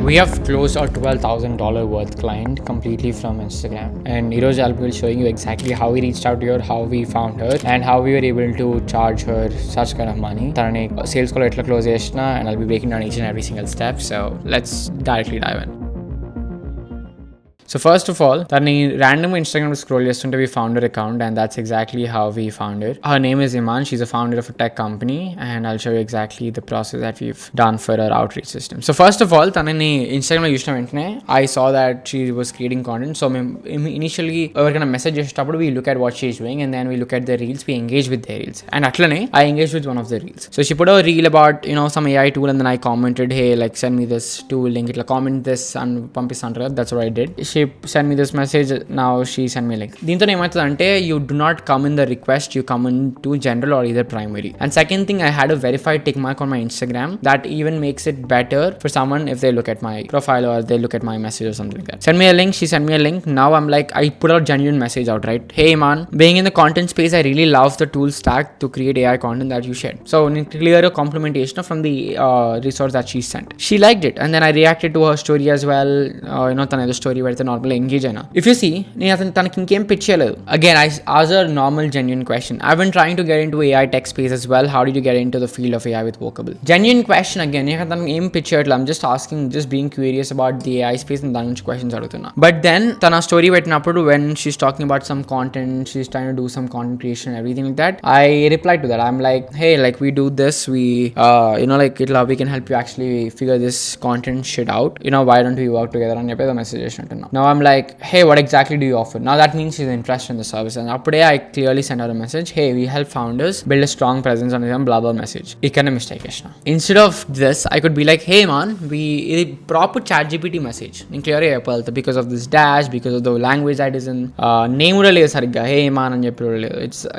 We have closed a $12,000 worth client completely from Instagram. And Neeraj, I'll be showing you exactly how we reached out to her, how we found her, and how we were able to charge her such kind of money. Tarani sales call etla close chesna, and I'll be breaking down each and every single step. So let's directly dive in. So first of all, tani random Instagram scroll chestunte we found her account, and that's exactly how we found her. Her name is Iman. She's a founder of a tech company, and I'll show you exactly the process that we've done for her outreach system. So first of all, tanani Instagram lo chusina ventane I saw that she was creating content. So initially evarkana message chestappudu we look at what she is doing, and then we look at the reels, we engage with their reels. And atlane I engaged with one of the reels. So she put a reel about some AI tool, and then I commented, hey, like send me this tool link, itla comment this and pampisandra. That's what I did. She sent me this message. Now she sent me a link. Deento emaitadante you do not come in the request, you come into general or either primary. And second thing, I had a verified tick mark on my Instagram that even makes it better for someone if they look at my profile or they look at my message or something like that. Send me a link. She sent me a link. Now I'm like, I put out genuine message out, right? Hey man, being in the content space, I really love the tool stack to create AI content that you shared. So clear a complimentation from the resource that she sent. She liked it, and then I reacted to her story as well. Tanada story where the normal engage aina. If you see, నేను తనకి ఇంకేం pitch చేయలేదు. Again, I asked a normal genuine question. I've been trying to get into AI tech space as well. How did you get into the field of AI with Vocable? Genuine question again. నేను తనకి ఏం pitch చేయట్లేదు. I'm just asking, just being curious about the AI space and దాని నుంచి questions అడుగుతున్నా. But then తన story పెట్టినప్పుడు when she's talking about some content, she's trying to do some content creation and everything like that, I replied to that. I'm like, hey, like we do this, we like we can help you actually figure this content shit out. Why don't we work together అని చెప్పి message చేసినట్టున్నా. Now I'm like, hey, what exactly do you offer? Now that means she's interested in the service, and appude I clearly sent her a message, hey, we help founders build a strong presence on them, blah blah message. Ikkane mistake chesna. Instead of this, I could be like, hey man, we proper chat GPT message in clear cheppalta because of this dash, because of the language that is in name uda లేదు సరిగ్గా, hey man అని చెప్పి.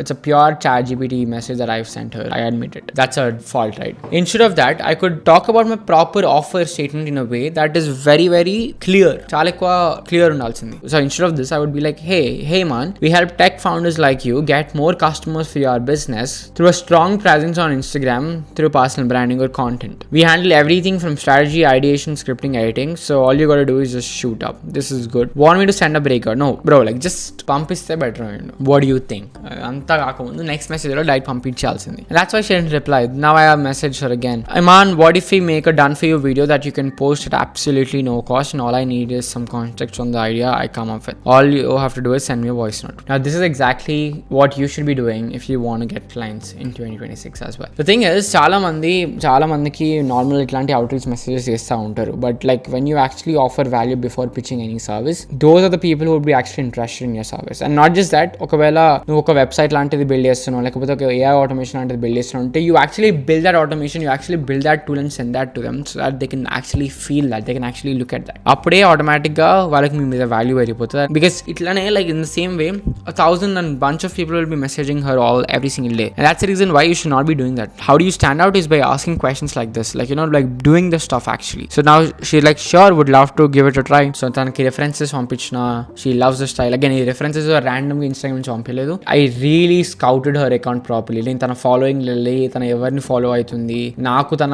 It's a pure chat GPT message that I've sent her. I admit it. That's her fault, right? Instead of that, I could talk about my proper offer statement in a way that is very very clear. చాలా ఎక్కువ clear ఉండాల్సింది. So instead of this, I would be like, hey man, we help tech founders like you get more customers for your business through a strong presence on Instagram through personal branding or content. We handle everything from strategy, ideation, scripting, editing. So all you gotta do is just shoot up. This is good. Want me to send a breaker? No bro, like just పంపిస్తే better. What do you think? అంతా కాకముందు next message లో direct పంపించాల్సింది. That's why she didn't reply. Now I have messaged her again. Man, what if we make a done for you video that you can post at absolutely no cost, and all I need is some context on the idea I come up with. All you have to do is send me a voice note. Now this is exactly what you should be doing if you want to get clients in 2026 as well. The thing is, చాలా మందికి normal ఇట్లాంటి outreach messages చేస్తూ ఉంటారు. But like when you actually offer value before pitching any service, those are the people who would be actually interested in your service. And not just that, ఒకవేళ నువ్వు ఒక website లాంటిది build చేస్తున్నావు, లేకపోతే ఒక AI automation లాంటిది build చేస్తున్నావు అంటే you actually build that automation, you actually build that tool and send that to them so that they can actually feel that, they can actually look at that. అప్పుడే ఆటోమేటిక్గా వాళ్ళకి మీ మీద value పెరిగిపోతుంది. Because ఇట్లానే like in the same way 1,000 and bunch of people will be messaging her every single day, and that's the reason why you should not be doing that. How do you stand out is by asking questions like this, like like doing the stuff actually. So now she's like, sure, would love to give it a try. So tanaki references పంపించిన, she loves the style. Again, ఈ references random Instagram నుంచి పంపలేదు. I really scouted her account properly. నేను తన following వెళ్ళి తన ఎవరిని follow అవుతుంది, నాకు తన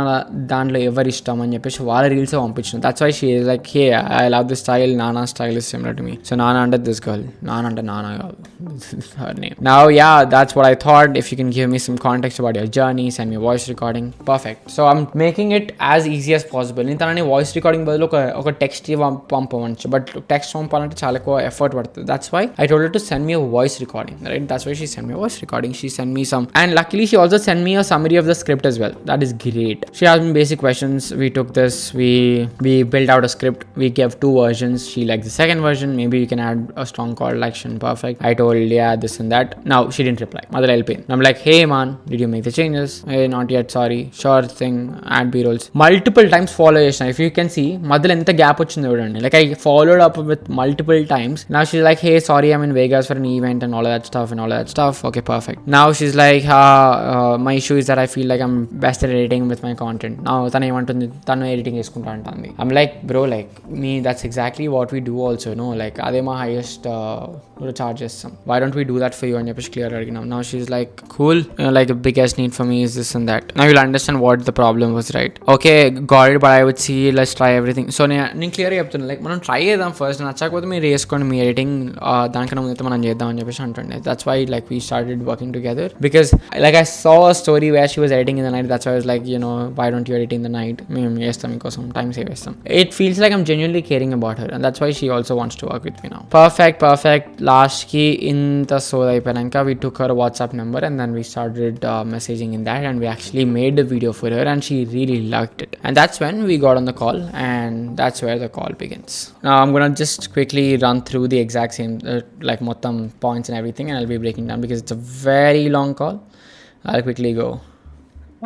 దాంట్లో ఎవరు ఇష్టం అని చెప్పేసి వాళ్ళ రీల్స్ పంపించిన. That's why she is like, hey, I love this style, Nana style is similar to me. So Nana under this girl, Nana her name. Now yeah, that's what I thought. If you can give me some context about your journey, send me a voice recording, perfect. So I'm making it as easy as possible. నేను తనని voice recording బదులు ఒక text పంపవచ్చు, but text పంపాలంటే చాలా ఎక్కువ effort పడుతుంది. That's why I told her to send me a voice recording, right? That's why she sent me a voice recording. She sent me some, and luckily she also sent me a summary of the script as well. That is great. She asked me basic questions. We took this, we built out a script. We gave 2 versions. She liked the second version. Maybe you can add a strong call to action. Perfect. I told, yeah, this and that. Now she didn't reply. Mother LP. I'm like, hey man, did you make the changes? Hey, not yet, sorry. Sure thing. Add B-rolls. Multiple times follow chesna. If you can see, mother enta gap vachindi chudandi. Like I followed up with multiple times. Now she's like, hey, sorry, I'm in Vegas for an event and all of that stuff. Okay, perfect. Now she's like, my issue is that I feel like I'm best at editing with my content. Now tanu emantundi, tanu editing cheskunta antandi. I'm like, bro, like me, that's exactly what we do also, no? Like, are my highest charges? Why don't we do that for you? And you're clear right now. Now she's like, cool. Like, the biggest need for me is this and that. Now you'll understand what the problem was, right? Okay, got it, but I would see, let's try everything. So నేను క్లియర్గా చెప్తున్నాను, like మనం try చేద్దాం first, నచ్చకపోతే మీరు వేసుకోండి మీ editing, దానికన్నా ముందు మనం చేద్దాం అని చెప్పేసి అంటుండే. That's why like we started working together, because like I saw a story where she was editing in the night. That's why was like, why don't you edit in the night, మేము చేస్తాం మీకోసం, time save చేస్తాం. It feels like I'm genuinely caring about her, and that's why she also wants to work with me now. Perfect లాస్ట్కి ఇంత soul అయిపోయాక we took her WhatsApp number and then we started messaging in that, and we actually made a video for her and she really liked it, and that's when we got on the call, and that's where the call begins. Now I'm gonna just quickly run through the exact same like mottam points and everything, and I'll be breaking down because it's a very long call. I'll quickly go.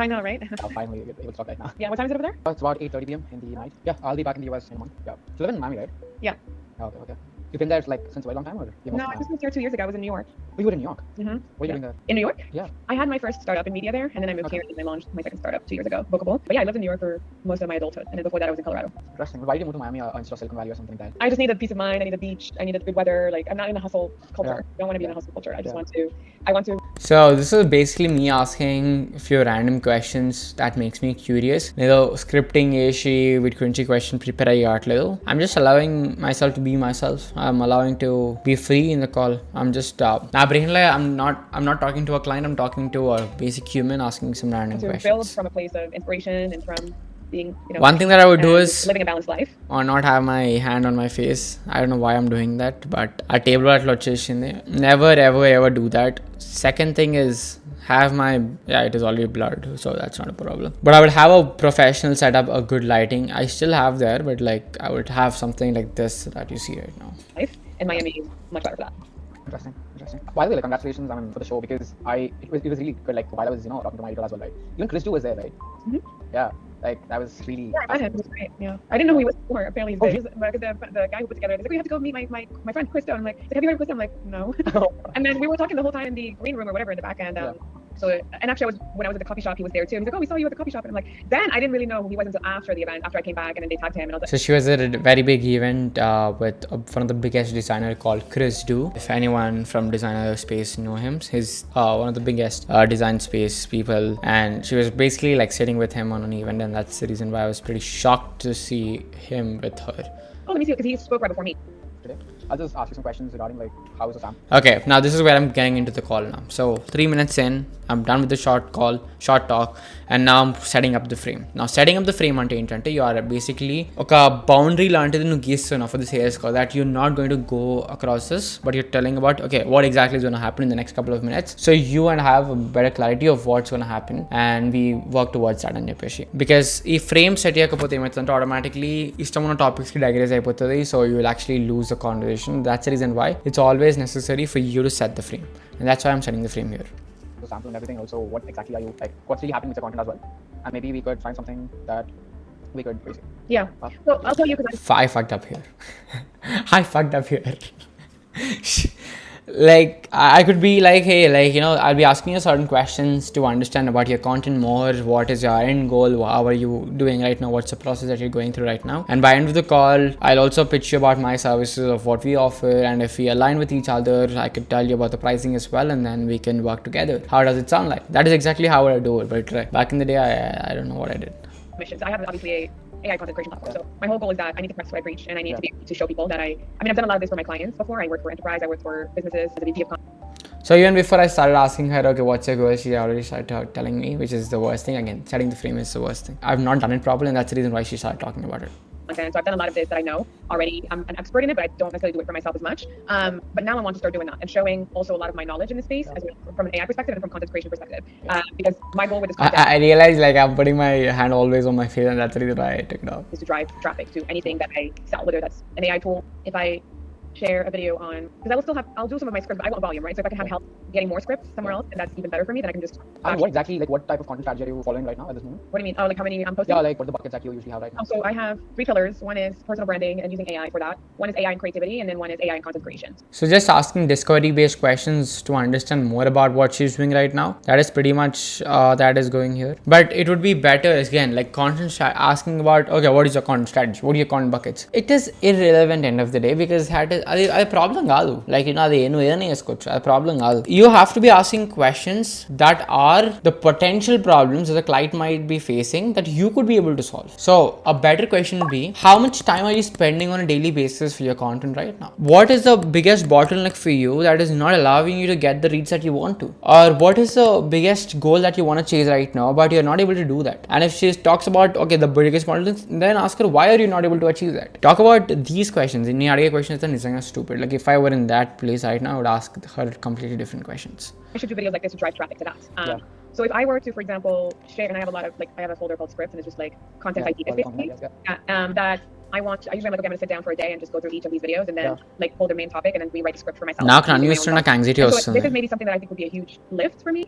I know, right? Finally able to talk right now. Yeah, what time is it over there? It's about 8:30 p.m. in the night. Yeah, I'll be back in the US in a month. Yeah, so you live in Miami, right? Yeah. Oh, okay. You've been there like since a very long time, or? No, I just moved here 2 years ago. I was in New York. Oh, you were in New York? Mm-hmm. What are you doing there? In New York? Yeah. I had my first startup in media there, and then I moved here and I launched my second startup 2 years ago, Bookable. But yeah, I lived in New York for most of my adulthood, and then before that I was in Colorado. Interesting. Why did you move to Miami instead of Silicon Valley or something like that? I just needed peace of mind. I needed the beach. I needed good weather. Like, I'm not in a hustle culture. Yeah. I don't want to be in a hustle culture. I just Yeah. want to. So this is basically me asking a few random questions that makes me curious. Nedo scripting చేసి వీటి గురించి question prepare అయ్యట్లేదు. I'm just allowing myself to be myself. I'm allowing to be free in the call. I'm just నా brain లో I'm not talking to a client. I'm talking to a basic human asking some random to questions. build from a place of inspiration and from being, One thing that I would do is living a balanced life, or not have my hand on my face. I don't know why I'm doing that, but a table atlo vachesindi. Never ever do that. Second thing is have my, it is already blurred, so that's not a problem, but I would have a professional setup, a good lighting. I still have there, but like I would have something like this that you see right now. life, and Miami is much better for that. Interesting. By the way, like, congratulations, for the show, because it was really good. Like, while I was talking to my idol as well, right? Even Chris was there, right? Mm-hmm. Yeah, like that was really. Yeah, I met him. He was great. Yeah, I didn't know who he was before. Apparently he's great. The guy who put together, he's like, we have to go meet my friend Krista. I'm like, have you heard of Krista? I'm like, no. And then we were talking the whole time in the green room or whatever in the back end. So, and actually, when I was at the coffee shop, he was there too. He's like, oh, we saw you at the coffee shop, and I'm like, then I didn't really know who he was until after the event, after I came back, and then they tagged him, and I was like, So she was at a very big event with one of the biggest designer called Chris Du. If anyone from designer space know him, he's one of the biggest design space people, and she was basically like sitting with him on an event, and that's the reason why I was pretty shocked to see him with her. oh, let me see, because he spoke right before me. Today, I'll just ask you some questions regarding like how is the Sam. Okay, now this is where I'm getting into the call now. So 3 minutes in, I'm done with the short talk, and now I'm setting up the frame. Now setting up the frame ante entante, you are basically oka boundary lantidi nu geestunnaa for the sales call, that you're not going to go across this, but you're telling about okay, what exactly is going to happen in the next couple of minutes, so you and have a better clarity of what's going to happen, and we work towards that అని చెప్పేసి. Because ఈ frame set చేయకపోతే ఏమవుతుందంటే automatically ఇష్టమున్న topics కి digress అయిపోతుంది, so you will actually lose the conversation. That's the reason why it's always necessary for you to set the frame, and that's why I'm setting the frame here. The sample and everything. Also, what exactly are you like? What's really happening with the content as well? And maybe we could find something that we could basic. Yeah. So I'll tell you because I fucked up here. I fucked up here. Like I could be like, hey, like, I'll be asking you certain questions to understand about your content more. What is your end goal? How are you doing right now? What's the process that you're going through right now? And by end of the call, I'll also pitch you about my services, of what we offer, and if we align with each other, I could tell you about the pricing as well, and then we can work together. How does it sound like? That is exactly how I do it, but back in the day, I don't know what I did. missions. I have obviously a AI content creation platform. So my whole goal is that I need to practice what I preach, and I need to be able to show people that I've done a lot of this for my clients before. I worked for enterprise, I worked for businesses as a VP of content. So even before I started asking her, okay, what's your goal, she already started telling me, which is the worst thing. Again, setting the frame is the worst thing. I've not done it properly, and that's the reason why she started talking about it. Content. So I've done a lot of this that I know already. I'm an expert in it, but I don't necessarily do it for myself as much. But now I want to start doing that and showing also a lot of my knowledge in this space, as well, from an AI perspective and from content creation perspective. Because my goal with this content I realized like I'm putting my hand always on my face, and that's the reason why I took it off. is to drive traffic to anything that I sell, whether that's an AI tool. If I share a video on, because I will still have, I'll do some of my scripts, but I want volume, right? So if I can have help getting more scripts somewhere else, and that's even better for me, then I can just. And what exactly, like, what type of content strategy are you following right now at this moment? What do you mean? Oh, like how many I'm posting? Yeah, like, what are the buckets that you usually have right now? So I have 3 pillars. One is personal branding and using AI for that. One is AI and creativity, and then one is AI and content creation. So just asking discovery-based questions to understand more about what she's doing right now. That is pretty much that is going here. But it would be better, again, like asking about, okay, what is your content strategy? What are your content buckets? It is irrelevant end of the day, because that is a problem. Like, a problem. You have to be asking questions that are the potential problems that the client might be facing that you could be able to solve. So a better question would be, how much time are you spending on a daily basis for your content right now? What is the biggest bottleneck for you that is not allowing you to get the reach that you want to? Or what is the biggest goal that you want to chase right now, but you're not able to do that? And if she talks about, okay, the biggest bottleneck, then ask her, why are you not able to achieve that? Talk about these questions. In the questions are stupid. Like, if I were in that place right now, I would ask her completely different questions. I should do videos like this to drive traffic to that. So if I were to, for example, share, and I have a lot of, like, I have a folder called scripts, and it's just like content ideas, basically, that I usually I'm like, okay, I'm gonna sit down for a day and just go through each of these videos and then like pull the main topic and then rewrite the script for myself. Now, anxiety so this is maybe something that I think would be a huge lift for me.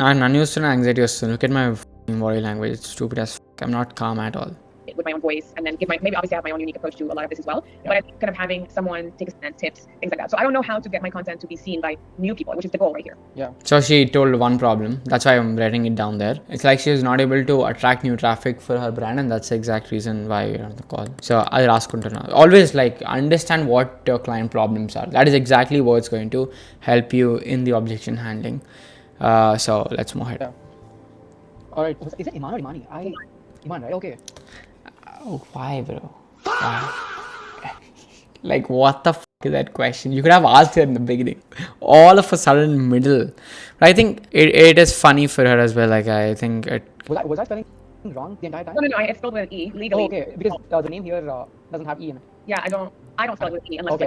Anxiety. Look at my body language. It's stupid as f. I'm not calm at all. With my own voice, and then maybe obviously I have my own unique approach to a lot of this as well. But I think kind of having someone take a tips, things like that. So I don't know how to get my content to be seen by new people, which is the goal right here. So she told one problem. That's why I'm writing it down there. It's like she is not able to attract new traffic for her brand, and that's the exact reason why you're on the call. So I'll ask her now. Always like understand what your client problems are. That is exactly what's going to help you in the objection handling. So let's move ahead. All right. Is it Iman or Imani? Iman, right? Okay. Oh, why, bro? Why? Like, what the f is that question? You could have asked her in the beginning. All of a sudden, middle. But I think it is funny for her as well. Like, I think it. Was I spelling wrong the entire time? No. I spelled with an E legally. Oh, okay. Because the name here doesn't have E in it. Yeah, I don't spell it with E unless. Okay.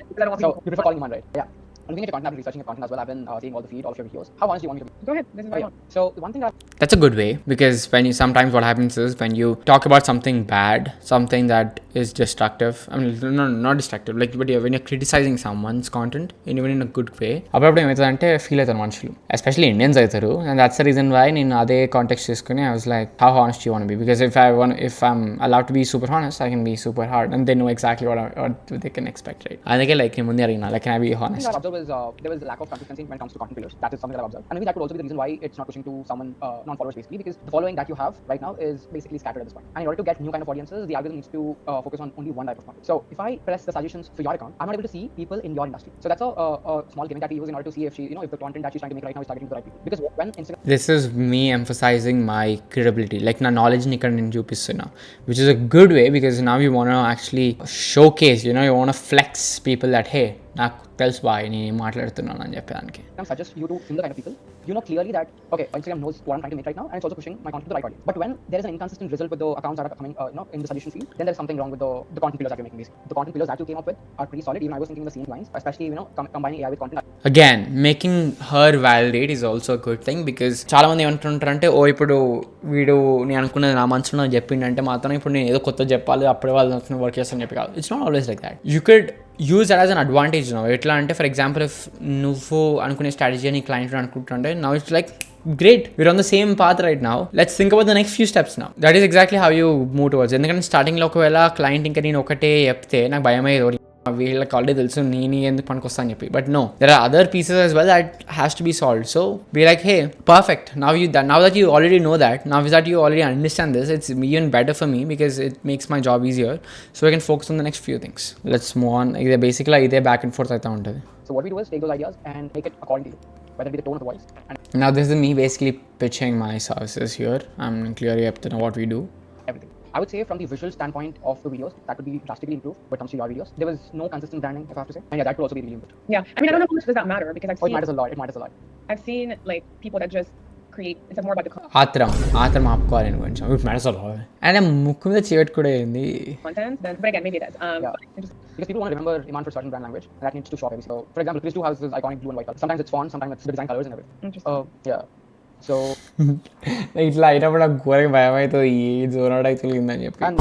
Because I don't want So you prefer calling Iman, right? Yeah. I'm looking at your content, I've been researching your content as well. I've been seeing all the feed, all of your videos. How honest do you want me to be? Go ahead. This is what I want. So one thing that's a good way, because when you sometimes what happens is when you talk about something bad, something that is destructive. I mean, not destructive. Like, but when you're criticizing someone's content, even in a good way, అప్పుడప్పుడు ఏమవుతుందంటే feel అవుతారు మనుషులు, especially Indians అవుతారు. And that's the reason why నేను అదే context తీసుకుని I was like, how honest you want be, because if I'm allowed to be super honest, I can be super hard, and they know exactly what they can expect, right? అందుకే like నేను ముందే అడిగినా, like, can I be honest? What I observed is there was lack of consistency when it comes to content pillars. That is something that I've observed, and maybe that could also be the reason why it's not pushing to someone non-followers, basically, because the following that you have right now is basically scattered at this point. And in order to get new kind of audiences, the algorithm needs to focus on only one type of content. So if I press the suggestions for your account, I'm not able to see people in your industry. So that's a small gimmick that we use in order to see if if the content that she's trying to make right now is targeting the right people. Because when Instagram, this is me emphasizing my credibility, like na knowledge ni ikkada nenu chupistuna, which is a good way, because now you want to actually showcase, you want to flex people that, hey, నాకు తెలుసు bye నేను మాట్లాడుతున్నాను అని చెప్పడానికి. Suggest you to similar kind of people. You know clearly that, okay, Instagram knows what I'm trying to make right now, and it's also pushing my content to the right audience. But when there is an inconsistent result with the accounts that are coming in the suggestion feed, then there's something wrong with the content pillars that you're making, basically. The content pillars that you came up with are pretty solid. Even I was thinking the same lines, especially combining AI with content. Again, making her validate is also a good thing, because చాలా మంది ఏమంటుంటారంటే, ఓ ఇప్పుడు వీడు నేను అనుకున్నది నా మనసులో నాకు చెప్పిండంటే మాత్రం ఇప్పుడు నేను ఏదో కొత్త చెప్పాలి, అప్పుడే వాళ్ళు వర్క్ చేస్తాను చెప్పి కాదు. It's not always like that. You could use that as an advantage. ఎట్లా అంటే, ఫర్ ఎగ్జాంపుల్, ఇఫ్ నువ్వు అనుకునే స్ట్రాటజీ నీ క్లయింట్ అనుకుంటుంటే, now it's like, great, we're on the same path right now, let's think about the next few steps now. That is exactly how you move towards. ఎందుకంటే స్టార్టింగ్లో ఒకవేళ client ఇంకా నేను ఒకటే చెప్తే నాకు భయం అయ్యేది, వీళ్ళకి ఆల్రెడీ తెలుసు నేను ఎందుకు పనికొస్తా అని చెప్పి. But no, there are other pieces as well that has to be solved. So be like, hey, perfect, now that you already know that, now that you already understand this, it's even better for me because it makes my job easier, so I can focus on the next few things. Let's move on. Basically ఇదే back and forth అయితే ఉంటుంది. So what we do is take those ideas and make it according to you, whether it be the tone of the voice. Now this is me basically pitching my services here. I'm clearly up to know what we do. Everything. I would say from the visual standpoint of the videos, that could be drastically improved when it comes to your videos. There was no consistent branding, if I have to say. And yeah, that could also be really improved. Yeah, I mean, I don't know how much does that matter, because I've seen... It matters a lot. It matters a lot. I've seen, like, people that just create, it's more about the ఆత్రం ఆపుకోవాలి కొంచెం. It matters a lot. And ముక్కు మీద చేయట్ కూడా ఏంది content, but again, maybe it does. Because people want to remember Iman for certain brand language, and that needs to show up. So, for example, Chris 2 has this iconic blue and white color. Sometimes it's font, sometimes it's the design colors and everything. Interesting. Yeah. So ఇట్లా అయినప్పుడు నాకు ఘోరంగా భయం అవుతుంది, ఈ zone out అవుతుంది అని చెప్పి. And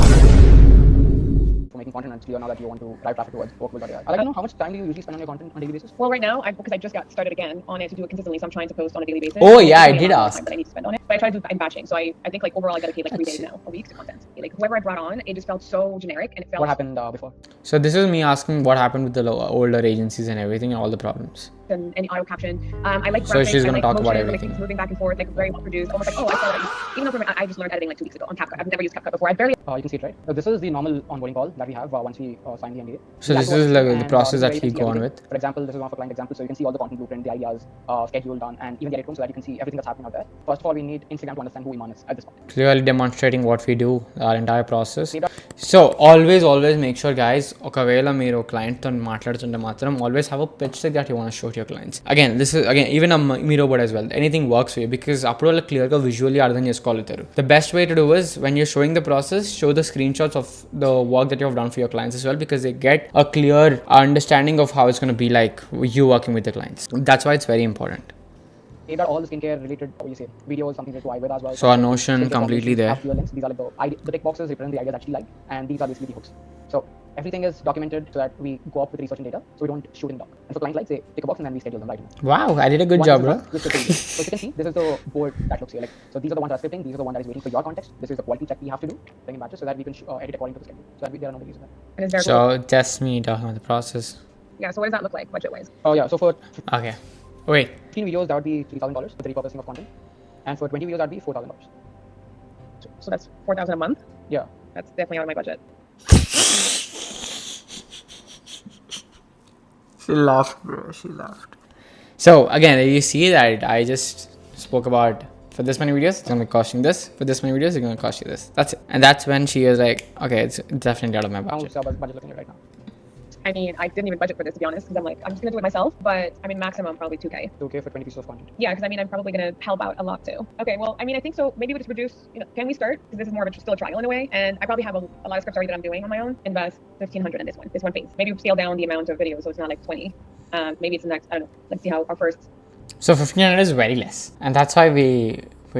making content, and it's clear now that you want to drive traffic towards workable.ai. I'd like to know how much time do you usually spend on your content on a daily basis? Well, right now, because I just got started again on it to do it consistently, so I'm trying to post on a daily basis. Oh, And yeah, it's I really did a lot of ask. time that I need to spend on it, but I try to do it in batching. So I think like overall I dedicate like 3 days now a week to content. Like whoever I brought on, it just felt so generic and it felt. What happened before? So this is me asking what happened with the older agencies and everything and all the problems. And any auto caption. I like graphics. So she's gonna I like talk motion, about like everything. things moving back and forth, like very well produced. Almost like, oh, I saw that. Even though from, I just learned editing like 2 weeks ago on CapCut. I've never used CapCut before. I barely. You can see it, right? This is the normal onboarding call that we have once we sign the NDA. So We this have to is watch like it, the and, process where that you can he see gone everything. with. For example, this is one of a client example, so you can see all the content blueprint, the ideas, schedule done, and even the edit room, so that you can see everything that's happening out there. First of all, we need Instagram to understand who Iman is at this point. Clearly demonstrating what we do, our entire process. So always make sure guys, ఒకవేళ మీరు client తో మాట్లాడుతుంటే మాత్రం always have a pitch deck that you want to show to your clients. Again, this is even a Miro board as well. Anything works for you because అప్పుడు వాళ్ళు clear గా visually అర్థం చేసుకోగలుగుతారు. The best way to do is when you're showing the process, show the screenshots of the work that you have done for your clients as well because they get a clear understanding of how it's going to be like you working with the clients. That's why it's very important. They've got all the skincare related, what you say, videos, something related to Ayurveda as well. So our Notion Skincare completely combinations there. have clear links. These are like the tick boxes represent the ideas that she like, and these are basically the hooks. So everything is documented so that we go up with research and data, so we don't shoot in the dark. And for clients like, say, pick a box and then we schedule them right away. Wow, I did a good One job, is bro. the scripting video. So you can see, this is the board that looks here. Like, so these are the ones that are scripting, these are the ones that is waiting for your context. This is the quality check we have to do, bring in batches, so that we can edit according to the schedule. So that there are no delays in that. And it's very So cool. just me talking about the process. Yeah. So what does that look like budget-wise? Oh yeah, so for Okay. Wait. 15 videos, that would be $3,000 for the repurposing of content. And for 20 videos, that would be $4,000. So that's 4,000 a month. Yeah. That's definitely out of my budget. She laughed, bro. She laughed. So again, you see that I just spoke about for this many videos, it's gonna be costing this. For this many videos, it's gonna cost you this. That's it. And that's when she was like, okay, it's definitely out of my budget. How's our budget looking at right now? I mean, I didn't even budget for this to be honest, because I'm like, I'm just gonna do it myself. But I mean, maximum probably 2K. 2K for 20 pieces of content. Yeah, because I mean, I'm probably gonna help out a lot too. Okay, well, I mean, I think so. Maybe we just reduce. Can we start? Because this is more of still a trial in a way, and I probably have a lot of scripts already that I'm doing on my own. Invest 1,500 in this one phase. Maybe scale down the amount of videos so it's not like 20. Maybe it's the next. I don't know. Let's see how our first. So 1,500 is very less, and that's why we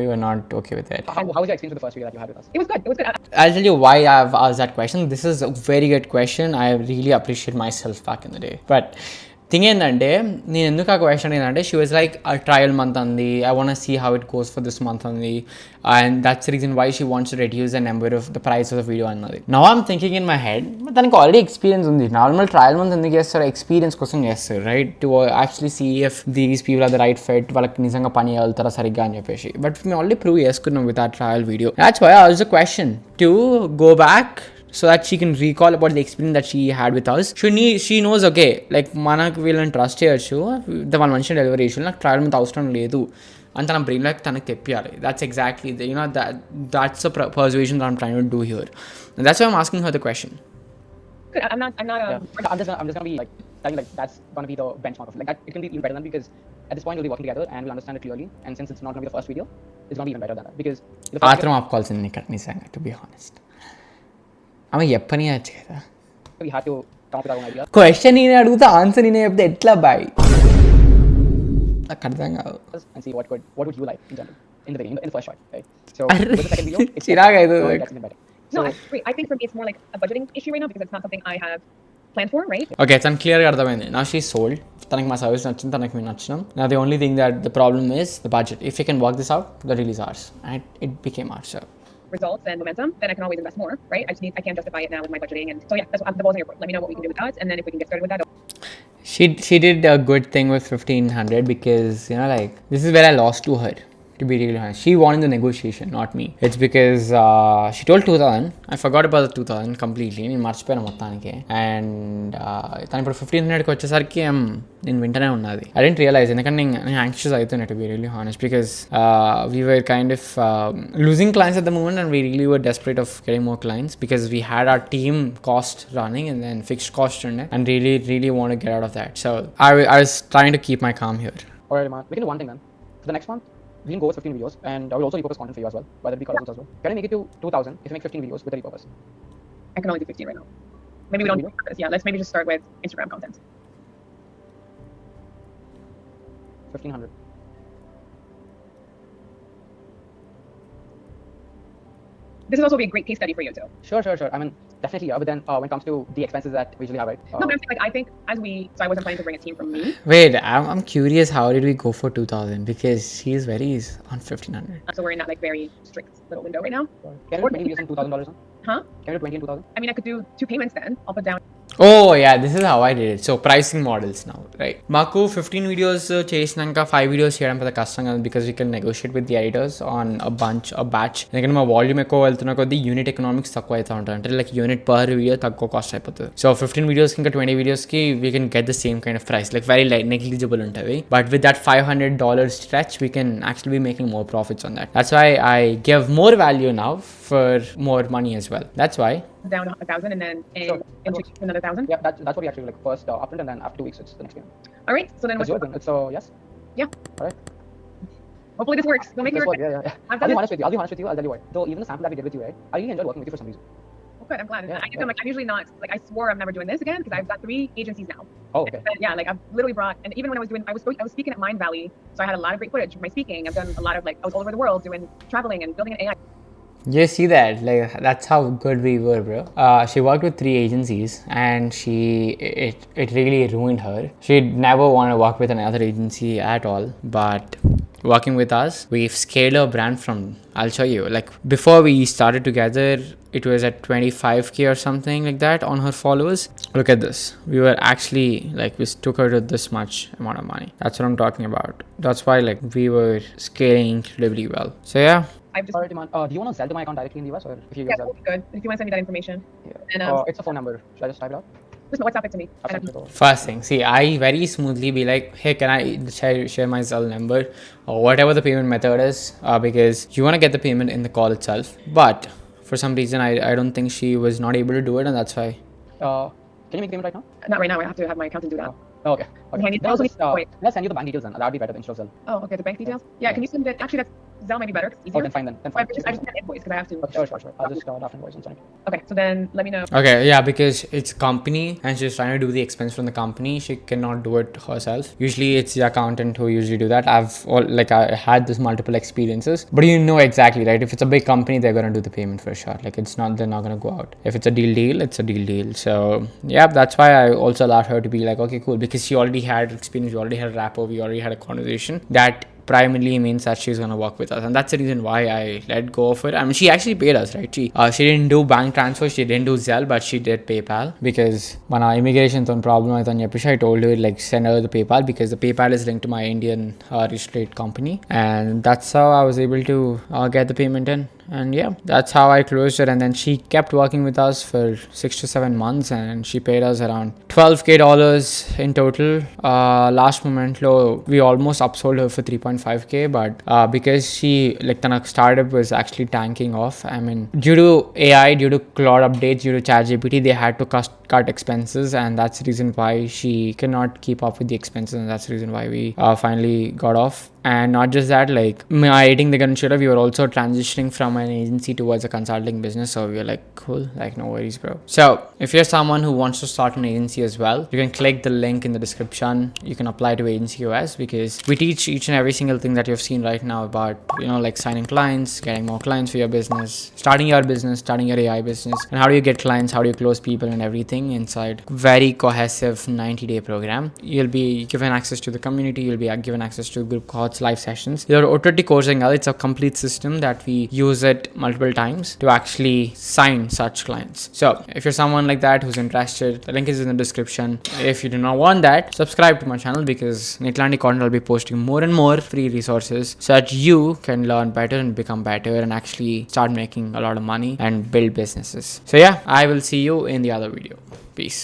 were not okay with it. How was your experience with the first video that you had with us? It was good. It was good. I'll tell you why I've asked that question. This is a very good question. I really appreciate myself back in the day. But thing ఏంటంటే నేను ఎందుకు ఆ question ఏంటంటే she was like ఆ trial month అంది I want see how it goes for this month అంది and that's reason why she wants to reduce the number of the price of the video అన్నది now I'm thinking in my head దానికి already experience ఉంది normal trial month ఎందుకు చేస్తారు experience కోసం చేస్తారు right to actually see if these people are the right fit వాళ్ళకి నిజంగా పని వెళ్తారా సరిగ్గా అని చెప్పేసి బట్ మేము ఆల్రెడీ ప్రూవ్ చేసుకున్నాం విత్ ఆ trial video that's why also question to go back so that she can recall about the experience that she had with us. She knows, okay, like మనకు వీళ్ళని ట్రస్ట్ చేయొచ్చు వాళ్ళు మంచి delivery issue నాకు trial month అవసరం లేదు అని తన బ్రెయిన్ లైక్ తనకు తెప్పియాలి that's exactly the, that's the persuasion that I'm trying to do here and that's why I'm asking her the question. Good. I'm not Yeah. I'm just gonna be like telling like that's gonna be the benchmark of like that. It can be even better than because at this point we'll be working together and we'll understand it clearly, and since it's not gonna be the first video, it's gonna be even better than that because the first ఆత్రం ఆపుకోవాల్సింది ఇక్కడ నిజంగా to be honest ఆమె చెప్పని వచ్చు కదా video, we had to come up with our own ideas question నేను అడుగుతా answer నేను చెప్తే ఎట్లా బాయ్ నాకు అర్థం కాదు and see what would you like in general in the beginning in the first shot, right? So with the second video, it's చిరాకు అవుతుంది. so it gets even better. No, So I agree. I think for me it's more like a budgeting issue right now because it's not something I have planned for, right? Okay తనకు క్లియర్గా అర్థమైంది నా she sold తనకి మా service నచ్చింది తనకి మేము నచ్చినాం నా the only thing that the problem is the budget if you can work this out the release ours and it became ours so Results and momentum, then I can always invest more, right? I can't justify it now with my budgeting, and so yeah, that's the ball's in your court. Let me know what we can do with that, and then if we can get started with that. she did a good thing with 1,500 because like this is where I lost to her, to be really honest. She won in the negotiation, not me. It's because she told 2,000. I forgot about the 2,000 completely. నేను మర్చిపోయాను మొత్తానికి and తను ఇప్పుడు 1,500కి వచ్చేసరికి నేను వింటనే ఉన్నది I dent realise ఎందుకంటే నేను యాంగ్షియస్ అవుతున్నా to be really honest because we were kind of losing clients at the moment and we really were desperate of getting more clients because we had our team cost running and then fixed cost ఉండే and really want get out of that so I was trying to keep my calm here. alright man, we can do one thing man. For the next month we can go with 15 videos and I will also repurpose content for you as well, whether it be colorful as well. Can I make it to 2,000 if you make 15 videos with a repurpose? I can only do 15 right now. Maybe we don't do this. Yeah, let's maybe just start with Instagram content. 1,500. This will also be a great case study for you too. Sure. I mean, definitely, yeah. But then when it comes to the expenses that we usually have, right? No, but I'm saying, like, I think so I wasn't planning to bring a team from me. Wait, I'm curious, how did we go for 2000? Because she's very on 1500. So we're in that like very strict little window right now. Can you do 20 videos and $2,000? Huh? Can you do 20 and 2,000? I mean, I could do 2 payments then. I'll put down. Oh yeah, this is how I did it. So pricing models now, right? Maku 15 videos చేసినాక 5 videos చేయడం పెద్ద కష్టం కదా, because we can negotiate with the editors on a batch. ఎందుకంటే మా volume ఎక్కువ వెళ్తున్న కొద్దీ యూనిట్ ఎకనామిక్స్ తక్కువ అవుతా ఉంటాయి, అంటే లైక్ యూనిట్ పర్ వీడియో తక్కువ కాస్ట్ అయిపోతుంది. సో 15 videos ఇంకా 20 videos కి we can get the same kind of price, like very negligible ఉంటుంది. But with that $500 stretch, we can actually be making more profits on that. That's why I give more value now for more money as well. That's why. Down 1,000 and then another 1,000. Yeah, that's what we actually do, like first upfront and then after 2 weeks it's the next game. All right. So then That's what's your thing. It's yes. Yeah. All right. Hopefully this works. Don't make me This work. work, yeah. I've I'll done be this. honest with you. I'll tell you what. Though even the sample that we did with you, right? I really enjoyed working with you for some reason. Oh, good. I'm glad. Yeah, I think I'm usually not like, I swore I'm never doing this again because I've got 3 agencies now. Oh, okay. But yeah, like I've literally brought, and even when I was speaking at Mind Valley, so I had a lot of great footage of my speaking. I've done a lot of like, I was all over the world doing traveling and building an AI. You see that? Like, that's how good we were, bro. She worked with 3 agencies and it really ruined her. She'd never want to work with another agency at all. But working with us, we've scaled our brand from, I'll show you, like before we started together, it was at 25k or something like that on her followers. Look at this. We were actually like, we took her to this much amount of money. That's what I'm talking about. That's why like we were scaling incredibly well. So yeah. I've just, Alright, Iman. Do you want to sell to my account directly in the US, or if you use yeah, that? that'd be good. If you want to send me that information, Yeah. and It's a phone number. Should I just type it out? just WhatsApp it to me. I'll And send it over. First thing, see, I very smoothly be like, hey, can I share my cell number or whatever the payment method is, because you want to get the payment in the call itself. But for some reason, I don't think she was not able to do it, and that's why. Can you make the payment right now? not right now. I have to have my accountant do that. Oh, okay. Okay, I need- Then I'll also just, need- wait. let's send you the bank details then. That would be better than instead of Zelle. Oh, okay. The bank details. Yeah. Can you send it? Actually, that's Zelle might be better. It's Oh, easier. then fine then. Then So I fine. just need an invoice because I have to. Okay, sure. I'll just draft invoice and send it. Okay. So then let me know. Okay, yeah, because it's company and she's trying to do the expense from the company. She cannot do it herself. Usually it's the accountant who usually do that. I had this multiple experiences, but you know exactly, right? If it's a big company, they're going to do the payment for sure. Like they're not going to go out. If it's a deal, it's a deal. So yeah, that's why I also allowed her to be like, okay, cool, because she already had experience, we already had a rapport, we already had a conversation. That primarily means that she's going to work with us, and that's the reason why I let go of her. I mean, she actually paid us, right? She didn't do bank transfer, she didn't do Zelle, but she did PayPal, because when our immigration problem I told her like send her the PayPal, because the PayPal is linked to my Indian registered company, and that's how I was able to get the payment in. And yeah, that's how I closed it. And then she kept working with us for 6 to 7 months, and she paid us around $12k in total. Last moment low, we almost upsold her for 3.5k, but because she like the startup was actually tanking off. I mean, due to AI, due to cloud updates, due to ChatGPT, they had to cut expenses, and that's the reason why she cannot keep up with the expenses, and that's the reason why we finally got off. And not just that, like editing the Ganshura, we were also transitioning from an agency towards a consulting business. So we were like, cool, like no worries, bro. So if you're someone who wants to start an agency as well, you can click the link in the description. You can apply to Agency OS, because we teach each and every single thing that you've seen right now about, like signing clients, getting more clients for your business, starting your business, starting your AI business, and how do you get clients, how do you close people, and everything inside very cohesive 90-day program. You'll be given access to the community, you'll be given access to group calls, live sessions. Your OTT coursing, it's a complete system that we use it multiple times to actually sign such clients. So if you're someone like that who's interested, the link is in the description. If you do not want that, subscribe to my channel, because Nitlandi content I'll be posting more and more free resources so that you can learn better and become better and actually start making a lot of money and build businesses. So yeah, I will see you in the other video. Peace.